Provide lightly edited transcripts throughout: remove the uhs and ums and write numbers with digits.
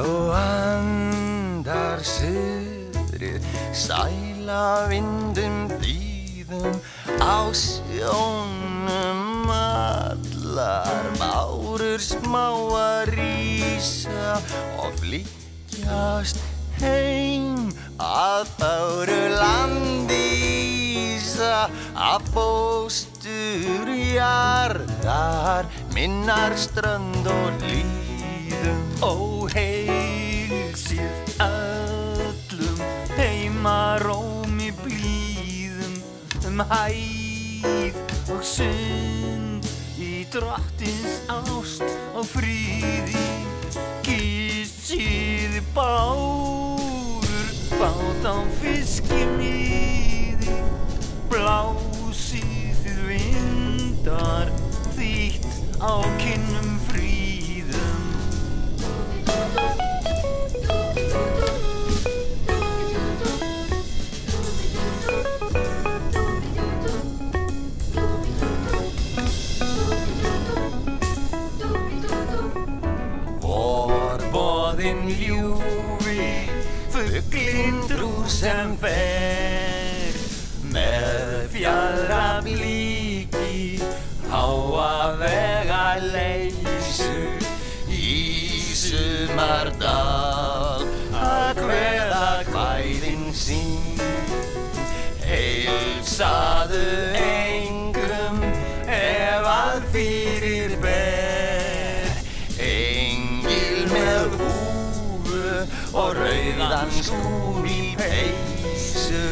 og andar suðrið sæla vindum blíðum á sjónum allar bárur smáar rísa og flykkjast heim að fögru landi ísa að fóstur jarðar minnar strönd og hlíðum. Ó, heilsið öllum heimarómi blíðum hæð og sund í drottins ást og fríði. Kissið bárur bát á fiskimiði, blásið þið vindar þýtt á kinnum fríðum. Vorboðinn ljúfi, fuglinn drúg sem fer með fjaðrablíki, háa vegaleysu í sumardal að kveða kvæðin sín. Heilsaðu engum ef að fyrir ber, engil með húfu og rauðan skúr í peysu.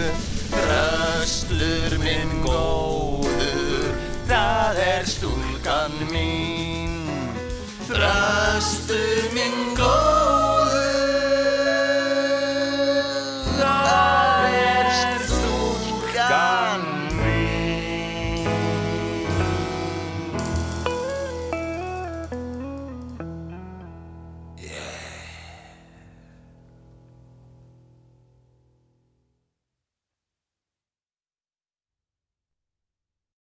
Þröstur minn góður, það stúlkan mín. Þröstur minn góður,